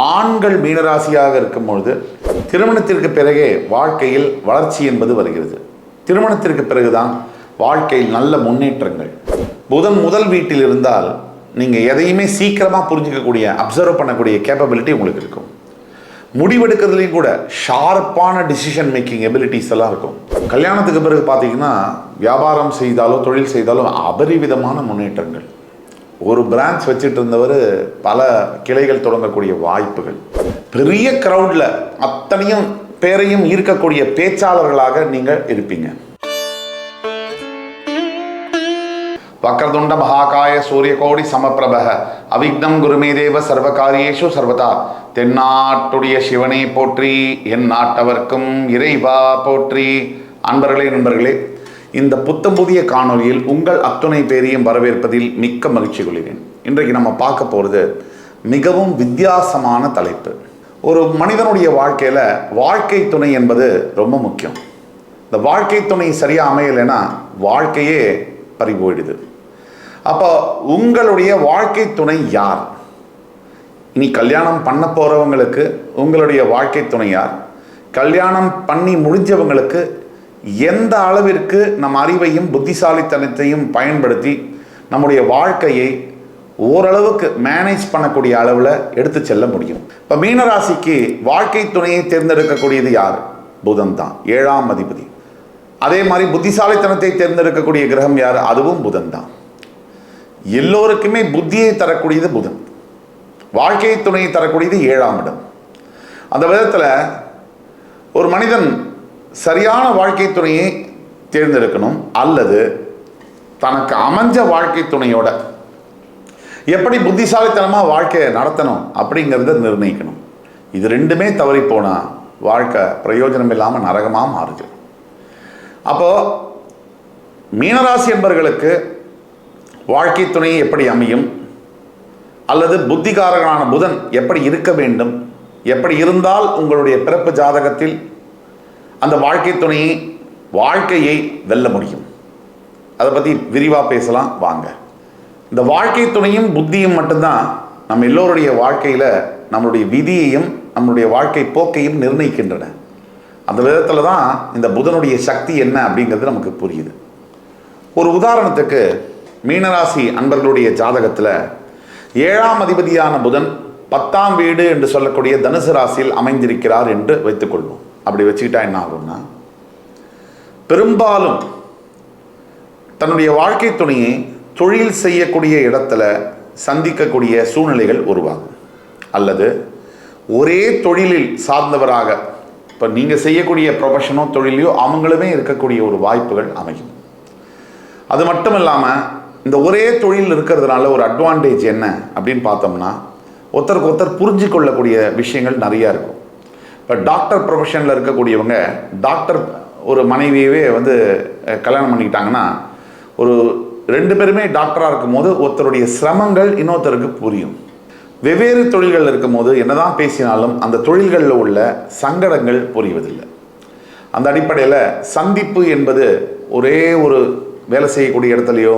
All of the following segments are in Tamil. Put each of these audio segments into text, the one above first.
ஆண்கள் மீனராசியாக இருக்கும் பொழுது திருமணத்திற்கு பிறகே வாழ்க்கையில் வளர்ச்சி என்பது வருகிறது. திருமணத்திற்கு பிறகுதான் வாழ்க்கையில் நல்ல முன்னேற்றங்கள். புதன் முதல் வீட்டில் இருந்தால் நீங்கள் எதையுமே சீக்கிரமாக புரிஞ்சிக்கக்கூடிய, அப்சர்வ் பண்ணக்கூடிய கேப்பபிலிட்டி உங்களுக்கு இருக்கும். முடிவெடுக்கிறதுலையும் கூட ஷார்ப்பான டிசிஷன் மேக்கிங் எபிலிட்டிஸ் எல்லாம் இருக்கும். கல்யாணத்துக்கு பிறகு பார்த்தீங்கன்னா வியாபாரம் செய்தாலோ தொழில் செய்தாலோ அபரிவிதமான முன்னேற்றங்கள். ஒரு பிரான்ச் வச்சுட்டு இருந்தவர் பல கிளைகள் தொடங்கக்கூடிய வாய்ப்புகள். பெரிய க்ரௌடில் அத்தனையும் பேரையும் ஈர்க்கக்கூடிய பேச்சாளர்களாக நீங்கள் இருப்பீங்க. வக்ரதுண்ட மகாகாய சூரியகோடி சமப்பிரபக அவிக்னம் குருமேதேவ சர்வகாரியேஷு சர்வதா. தென்னாட்டுடைய சிவனை போற்றி, என் நாட்டவர்க்கும் இறைவா போற்றி. அன்பர்களே நண்பர்களே, இந்த புத்தம் புதிய காணொலியில் உங்கள் அத்துணை பேரையும் வரவேற்பதில் மிக்க மகிழ்ச்சி கொள்கிறேன். இன்றைக்கு நம்ம பார்க்க போகிறது மிகவும் வித்தியாசமான தலைப்பு. ஒரு மனிதனுடைய வாழ்க்கையில் வாழ்க்கை துணை என்பது ரொம்ப முக்கியம். இந்த வாழ்க்கை துணை சரியாக அமையலைன்னா வாழ்க்கையே பறி போயிடுது. அப்போ உங்களுடைய வாழ்க்கை துணை யார்? இனி கல்யாணம் பண்ண போகிறவங்களுக்கு உங்களுடைய வாழ்க்கை துணை யார்? கல்யாணம் பண்ணி முடிஞ்சவங்களுக்கு எந்த அளவிற்கு நம் அறிவையும் புத்திசாலித்தனத்தையும் பயன்படுத்தி நம்முடைய வாழ்க்கையை ஓரளவுக்கு மேனேஜ் பண்ணக்கூடிய அளவில் எடுத்து செல்ல முடியும்? இப்போ மீனராசிக்கு வாழ்க்கை துணையை தேர்ந்தெடுக்கக்கூடியது யார்? புதன் தான், 7ஆம் அதிபதி. அதே மாதிரி புத்திசாலித்தனத்தை தேர்ந்தெடுக்கக்கூடிய கிரகம் யார்? அதுவும் புதன் தான். எல்லோருக்குமே புத்தியை தரக்கூடியது புதன், வாழ்க்கை துணையை தரக்கூடியது 7ஆம் இடம். அந்த விதத்தில் ஒரு மனிதன் சரியான வாழ்க்கை துணையை தேர்ந்தெடுக்கணும், அல்லது தனக்கு அமைஞ்ச வாழ்க்கை துணையோட எப்படி புத்திசாலித்தனமாக வாழ்க்கையை நடத்தணும் அப்படிங்கிறத நிர்ணயிக்கணும். இது ரெண்டுமே தவறி போனால் வாழ்க்கை பிரயோஜனம் இல்லாமல் நரகமாக மாறுது. அப்போது மீனராசி என்பவர்களுக்கு வாழ்க்கை துணை எப்படி அமையும், அல்லது புத்திகாரகனான புதன் எப்படி இருக்க வேண்டும், எப்படி இருந்தால் உங்களுடைய பிறப்பு ஜாதகத்தில் அந்த வாழ்க்கை துணையை வாழ்க்கையை வெல்ல முடியும், அதை பற்றி விரிவாக பேசலாம் வாங்க. இந்த வாழ்க்கை துணையும் புத்தியும் மட்டும்தான் நம்ம எல்லோருடைய வாழ்க்கையில் நம்மளுடைய விதியையும் நம்மளுடைய வாழ்க்கை போக்கையும் நிர்ணயிக்கின்றன. அந்த விதத்தில் தான் இந்த புதனுடைய சக்தி என்ன அப்படிங்கிறது நமக்கு புரியுது. ஒரு உதாரணத்துக்கு, மீனராசி அன்பர்களுடைய ஜாதகத்தில் 7ஆம் அதிபதியான புதன் 10ஆம் வீடு என்று சொல்லக்கூடிய தனுசு ராசியில் அமைந்திருக்கிறார் என்று வைத்துக்கொள்வோம். அப்படி வச்சுக்கிட்டா என்ன ஆகும்னா, பெரும்பாலும் தன்னுடைய வாழ்க்கை துணையை தொழில் செய்யக்கூடிய இடத்துல சந்திக்கக்கூடிய சூழ்நிலைகள் உருவாகும். அல்லது ஒரே தொழிலில் சார்ந்தவராக, இப்போ நீங்கள் செய்யக்கூடிய ப்ரொஃபஷனோ தொழிலையோ அவங்களுமே இருக்கக்கூடிய ஒரு வாய்ப்புகள் அமையும். அது மட்டும் இல்லாமல் இந்த ஒரே தொழில் இருக்கிறதுனால ஒரு அட்வான்டேஜ் என்ன அப்படின்னு பார்த்தோம்னா, ஒருத்தருக்கு ஒருத்தர் புரிஞ்சு கொள்ளக்கூடிய விஷயங்கள் நிறையா இருக்கும். இப்போ டாக்டர் ப்ரொஃபஷனில் இருக்கக்கூடியவங்க, டாக்டர் ஒரு மனைவியவே கல்யாணம் பண்ணிக்கிட்டாங்கன்னா, ஒரு 2 பேருமே டாக்டராக இருக்கும் போது ஒருத்தருடைய சிரமங்கள் இன்னொருத்தருக்கு புரியும். வெவ்வேறு தொழில்கள் இருக்கும் போது என்னதான் பேசினாலும் அந்த தொழில்களில் உள்ள சங்கடங்கள் புரிவதில்லை. அந்த அடிப்படையில் சந்திப்பு என்பது ஒரே ஒரு வேலை செய்யக்கூடிய இடத்துலையோ,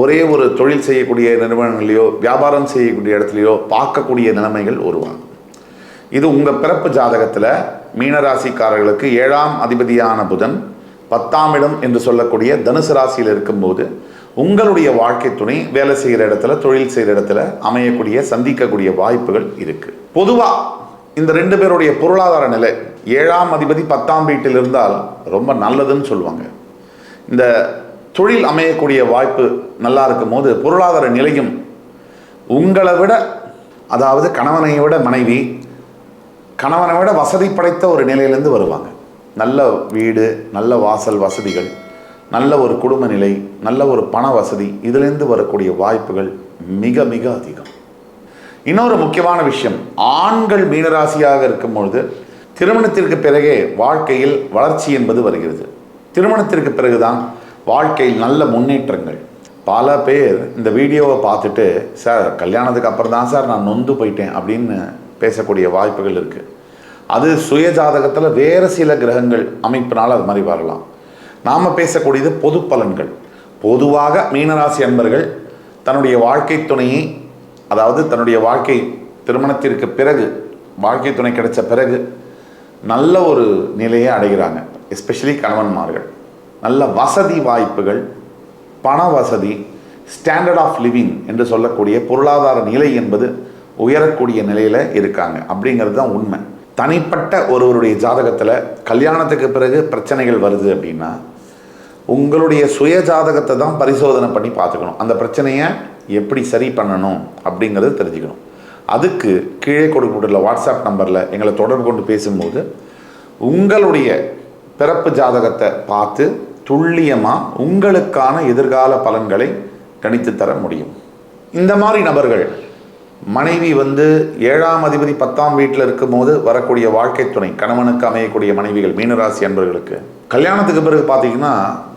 ஒரே ஒரு தொழில் செய்யக்கூடிய நிறுவனங்களையோ, வியாபாரம் செய்யக்கூடிய இடத்துலையோ பார்க்கக்கூடிய நிலைமைகள் உருவாகும். இது உங்கள் பிறப்பு ஜாதகத்தில் மீனராசிக்காரர்களுக்கு 7ஆம் அதிபதியான புதன் 10ஆம் இடம் என்று சொல்லக்கூடிய தனுசு ராசியில் இருக்கும்போது உங்களுடைய வாழ்க்கை துணை வேலை செய்கிற இடத்துல, தொழில் செய்கிற இடத்துல அமையக்கூடிய, சந்திக்கக்கூடிய வாய்ப்புகள் இருக்குது. பொதுவாக இந்த 2 பேருடைய பொருளாதார நிலை, 7ஆம் அதிபதி 10ஆம் வீட்டில் இருந்தால் ரொம்ப நல்லதுன்னு சொல்லுவாங்க. இந்த தொழில் அமையக்கூடிய வாய்ப்பு நல்லா இருக்கும் போது பொருளாதார நிலையும் உங்களை விட, அதாவது கணவனை விட மனைவி, கணவனை விட வசதி படைத்த ஒரு நிலையிலேருந்து வருவாங்க. நல்ல வீடு, நல்ல வாசல் வசதிகள், நல்ல ஒரு குடும்ப நிலை, நல்ல ஒரு பண வசதி, இதிலிருந்து வரக்கூடிய வாய்ப்புகள் மிக மிக அதிகம். இன்னொரு முக்கியமான விஷயம், ஆண்கள் மீனராசியாக இருக்கும் பொழுது திருமணத்திற்கு பிறகே வாழ்க்கையில் வளர்ச்சி என்பது வருகிறது. திருமணத்திற்கு பிறகுதான் வாழ்க்கையில் நல்ல முன்னேற்றங்கள். பல பேர் இந்த வீடியோவை பார்த்துட்டு, சார் கல்யாணத்துக்கு அப்புறம் தான் சார் நான் நொந்து போயிட்டேன் அப்படின்னு பேசக்கூடிய வாய்ப்புகள் இருக்குது. அது சுய ஜாதகத்தில் வேறு சில கிரகங்கள் அமைப்பினால் அது மாதிரி வரலாம். நாம் பேசக்கூடியது பொது பலன்கள். பொதுவாக மீனராசி அன்பர்கள் தன்னுடைய வாழ்க்கை துணையை, அதாவது தன்னுடைய வாழ்க்கை திருமணத்திற்கு பிறகு வாழ்க்கை துணை கிடைச்ச பிறகு நல்ல ஒரு நிலையை அடைகிறாங்க. எஸ்பெஷலி கணவன்மார்கள் நல்ல வசதி வாய்ப்புகள், பண வசதி, ஸ்டாண்டர்ட் ஆஃப் லிவிங் என்று சொல்லக்கூடிய பொருளாதார நிலை என்பது உயரக்கூடிய நிலையில் இருக்காங்க அப்படிங்கிறது தான் உண்மை. தனிப்பட்ட ஒருவருடைய ஜாதகத்தில் கல்யாணத்துக்கு பிறகு பிரச்சனைகள் வருது அப்படின்னா உங்களுடைய சுய ஜாதகத்தை தான் பரிசோதனை பண்ணி பார்த்துக்கணும். அந்த பிரச்சனையை எப்படி சரி பண்ணணும் அப்படிங்கிறது தெரிஞ்சுக்கணும். அதுக்கு கீழே கொடுக்கப்பட்டுள்ள வாட்ஸ்அப் நம்பரில் எங்களை தொடர்பு கொண்டு பேசும்போது உங்களுடைய பிறப்பு ஜாதகத்தை பார்த்து துல்லியமாக உங்களுக்கான எதிர்கால பலன்களை கணித்து தர முடியும். இந்த மாதிரி நபர்கள் மனைவி 7ஆம் அதிபதி 10ஆம் வீட்டில் இருக்கும்போது வரக்கூடிய வாழ்க்கை துணை, கணவனுக்கு அமையக்கூடிய மனைவிகள், மீனராசி அன்பர்களுக்கு கல்யாணத்துக்கு பிறகு பார்த்தீங்கன்னா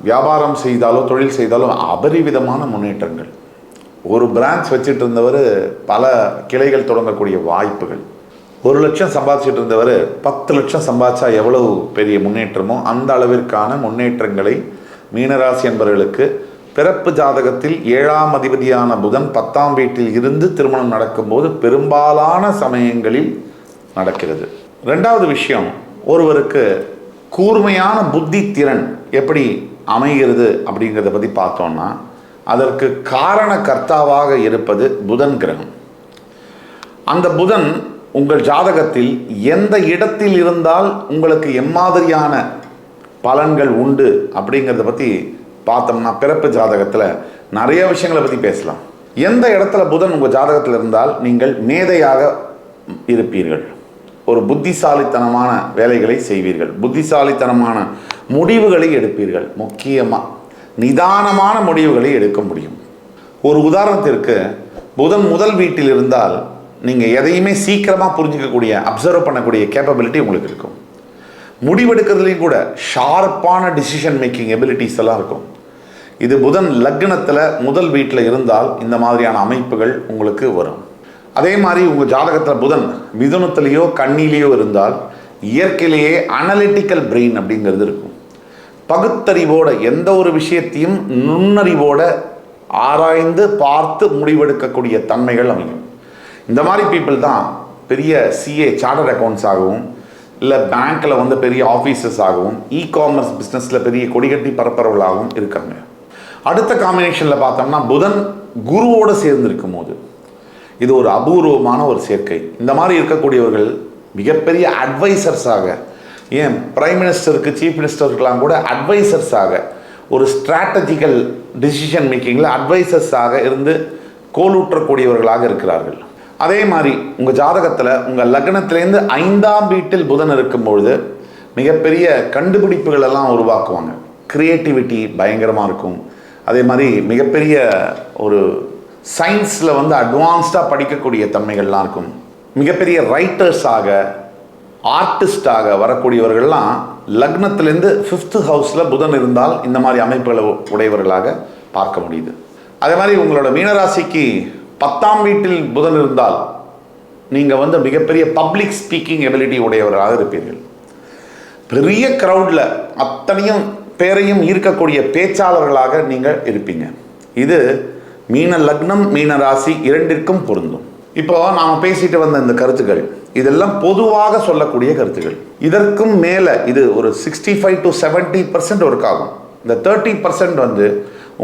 வியாபாரம் செய்தாலோ தொழில் செய்தாலோ அபரிவிதமான முன்னேற்றங்கள். ஒரு பிரான்ச் வச்சுட்டு இருந்தவர் பல கிளைகள் தொடங்கக்கூடிய வாய்ப்புகள். 1 லட்சம் சம்பாதிச்சுட்டு இருந்தவர் 10 லட்சம் சம்பாதிச்சா எவ்வளவு பெரிய முன்னேற்றமோ அந்த அளவிற்கான முன்னேற்றங்களை மீனராசி என்பவர்களுக்கு பிறப்பு ஜாதகத்தில் 7ஆம் அதிபதியான புதன் 10ஆம் வீட்டில் இருந்து திருமணம் நடக்கும்போது பெரும்பாலான சமயங்களில் நடக்கிறது. 2வது விஷயம், ஒருவருக்கு கூர்மையான புத்தி திறன் எப்படி அமைகிறது அப்படிங்கிறத பற்றி பார்த்தோம்னா அதற்கு காரண கர்த்தாவாக இருப்பது புதன் கிரகம். அந்த புதன் உங்கள் ஜாதகத்தில் எந்த இடத்தில் இருந்தால் உங்களுக்கு எம்மாதிரியான பலன்கள் உண்டு அப்படிங்கிறத பற்றி பார்த்தோம்னா பிறப்பு ஜாதகத்தில் நிறைய விஷயங்களை பற்றி பேசலாம். எந்த இடத்துல புதன் உங்கள் ஜாதகத்தில் இருந்தால் நீங்கள் மேதையாக இருப்பீர்கள், ஒரு புத்திசாலித்தனமான வேலைகளை செய்வீர்கள், புத்திசாலித்தனமான முடிவுகளை எடுப்பீர்கள், முக்கியமாக நிதானமான முடிவுகளை எடுக்க முடியும். ஒரு உதாரணத்திற்கு புதன் முதல் வீட்டில் இருந்தால் நீங்கள் எதையுமே சீக்கிரமாக புரிஞ்சிக்கக்கூடிய, அப்சர்வ் பண்ணக்கூடிய கேப்பபிலிட்டி உங்களுக்கு இருக்கும். முடிவெடுக்கிறதுலையும் கூட ஷார்ப்பான டிசிஷன் மேக்கிங் எபிலிட்டிஸ் எல்லாம் இருக்கும். இது புதன் லக்னத்தில் முதல் வீட்டில் இருந்தால் இந்த மாதிரியான அமைப்புகள் உங்களுக்கு வரும். அதே மாதிரி உங்கள் ஜாதகத்தில் புதன் மிதுனத்திலேயோ கண்ணிலேயோ இருந்தால் இயற்கையிலேயே அனலிட்டிக்கல் பிரெயின் அப்படிங்கிறது இருக்கும். பகுத்தறிவோட எந்த ஒரு விஷயத்தையும் நுண்ணறிவோட ஆராய்ந்து பார்த்து முடிவெடுக்கக்கூடிய தன்மைகள் அமையும். இந்த மாதிரி பீப்புள் தான் பெரிய சிஏ சார்ட்டர்ட் அக்கௌண்ட்ஸ் ஆகவும், இல்லை பேங்க்கில் பெரிய ஆஃபீஸர்ஸ் ஆகவும், இ-காமர்ஸ் பிஸ்னஸில் பெரிய கொடிகட்டி பரப்புறவர்களாகவும் இருக்காங்க. அடுத்த காம்பினேஷனில் பார்த்தோம்னா புதன் குருவோடு சேர்ந்திருக்கும் போது இது ஒரு அபூர்வமான ஒரு சேர்க்கை. இந்த மாதிரி இருக்கக்கூடியவர்கள் மிகப்பெரிய அட்வைசர்ஸாக, ஏன் பிரைம் மினிஸ்டருக்கு, சீஃப் மினிஸ்டருக்கெல்லாம் கூட அட்வைசர்ஸாக, ஒரு ஸ்ட்ராட்டஜிக்கல் டிசிஷன் மேக்கிங்கில் அட்வைசர்ஸாக இருந்து கோலூற்றக்கூடியவர்களாக இருக்கிறார்கள். அதே மாதிரி உங்கள் ஜாதகத்தில் உங்கள் லக்னத்திலேருந்து 5ஆம் வீட்டில் புதன் இருக்கும்பொழுது மிகப்பெரிய கண்டுபிடிப்புகள் எல்லாம் உருவாக்குவாங்க. கிரியேட்டிவிட்டி பயங்கரமாக இருக்கும். அதே மாதிரி மிகப்பெரிய ஒரு சயின்ஸில் அட்வான்ஸ்டாக படிக்கக்கூடிய தன்மைகள்லாம் இருக்கும். மிகப்பெரிய ரைட்டர்ஸாக, ஆர்டிஸ்டாக வரக்கூடியவர்கள்லாம் லக்னத்திலேருந்து 5th ஹவுஸில் புதன் இருந்தால் இந்த மாதிரி அமைப்புகளை உடையவர்களாக பார்க்க முடியுது. அதே மாதிரி உங்களோட மீனராசிக்கு 10ஆம் வீட்டில் புதன் இருந்தால் நீங்கள் மிகப்பெரிய பப்ளிக் ஸ்பீக்கிங் எபிலிட்டி உடையவர்களாக இருப்பீர்கள். பெரிய க்ரௌடில் அத்தனையும் பேரையும் ஈர்க்கக்கூடிய பேச்சாளர்களாக நீங்கள் இருப்பீங்க. இது மீன லக்னம், மீன ராசி இரண்டிற்கும் பொருந்தும். இப்போ நாம் பேசிட்டு வந்த இந்த கருத்துக்கள் இதெல்லாம் பொதுவாக சொல்லக்கூடிய கருத்துக்கள். இதற்கும் மேலே இது ஒரு 65 to 70% ஒர்க் ஆகும். இந்த 30%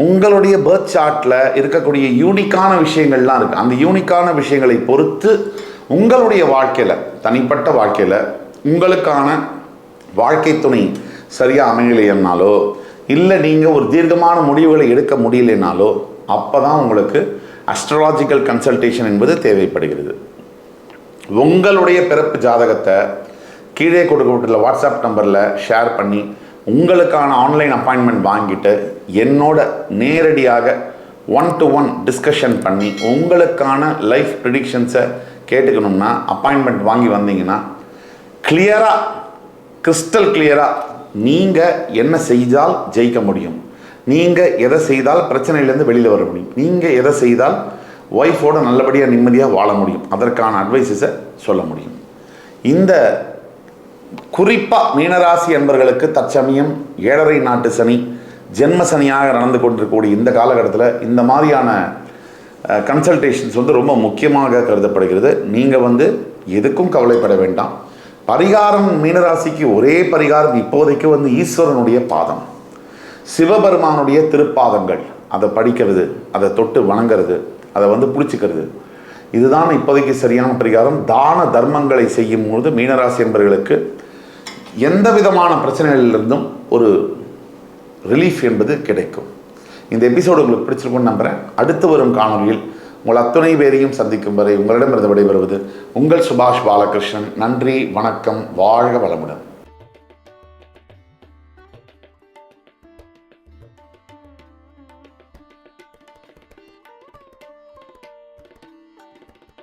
உங்களுடைய பர்த் சார்ட்டில் இருக்கக்கூடிய யூனிக்கான விஷயங்கள்லாம் இருக்குது. அந்த யூனிக்கான விஷயங்களை பொறுத்து உங்களுடைய வாழ்க்கையில், தனிப்பட்ட வாழ்க்கையில் உங்களுக்கான வாழ்க்கை துணை சரியாக அமையலைன்னாலோ, இல்லை நீங்கள் ஒரு தீர்க்கமான முடிவுகளை எடுக்க முடியலைனாலோ அப்போ தான் உங்களுக்கு அஸ்ட்ராலாஜிக்கல் கன்சல்டேஷன் என்பது தேவைப்படுகிறது. உங்களுடைய பிறப்பு ஜாதகத்தை கீழே கொடுக்கப்பட்டுள்ள வாட்ஸ்அப் நம்பரில் ஷேர் பண்ணி உங்களுக்கான ஆன்லைன் அப்பாயின்மெண்ட் வாங்கிட்டு என்னோட நேரடியாக 1-to-1 டிஸ்கஷன் பண்ணி உங்களுக்கான லைஃப் ப்ரிடிக்ஷன்ஸை கேட்டுக்கணும்னா அப்பாயின்மெண்ட் வாங்கி வந்தீங்கன்னா கிளியராக, கிறிஸ்டல் கிளியராக நீங்கள் என்ன செய்தால் ஜெயிக்க முடியும், நீங்கள் எதை செய்தால் பிரச்சனையிலேருந்து வெளியில் வர முடியும், நீங்கள் எதை செய்தால் ஒய்ஃபோட நல்லபடியாக நிம்மதியாக வாழ முடியும், அதற்கான அட்வைஸஸை சொல்ல முடியும். இந்த குறிப்பாக மீனராசி என்பவர்களுக்கு தற்சமயம் 7.5 நாட்டு சனி, ஜென்ம சனியாக நடந்து கொண்டிருக்கக்கூடிய இந்த காலகட்டத்தில் இந்த மாதிரியான கன்சல்டேஷன்ஸ் வந்து ரொம்ப முக்கியமாக கருதப்படுகிறது. நீங்கள் எதுக்கும் கவலைப்பட வேண்டாம். பரிகாரம் மீனராசிக்கு ஒரே பரிகாரம் இப்போதைக்கு ஈஸ்வரனுடைய பாதம், சிவபெருமானுடைய திருப்பாதங்கள், அதை படிக்கிறது, அதை தொட்டு வணங்கிறது, அதை பிடிச்சிக்கிறது, இதுதான் இப்போதைக்கு சரியான பரிகாரம். தான தர்மங்களை செய்யும் பொழுது மீனராசி என்பவர்களுக்கு எந்த விதமான பிரச்சனைகளிலிருந்தும் ஒரு ரிலீஃப் என்பது கிடைக்கும். இந்த எபிசோடு உங்களுக்கு பிடிச்சிருக்கும்னு நம்புகிறேன். அடுத்து வரும் காணொலியில் உங்கள் அத்துணை பேரையும் சந்திக்கும் வரை உங்களிடமிருந்து விடைபெறுவது உங்கள் சுபாஷ் பாலகிருஷ்ணன். நன்றி, வணக்கம், வாழ்க வளமுடன்.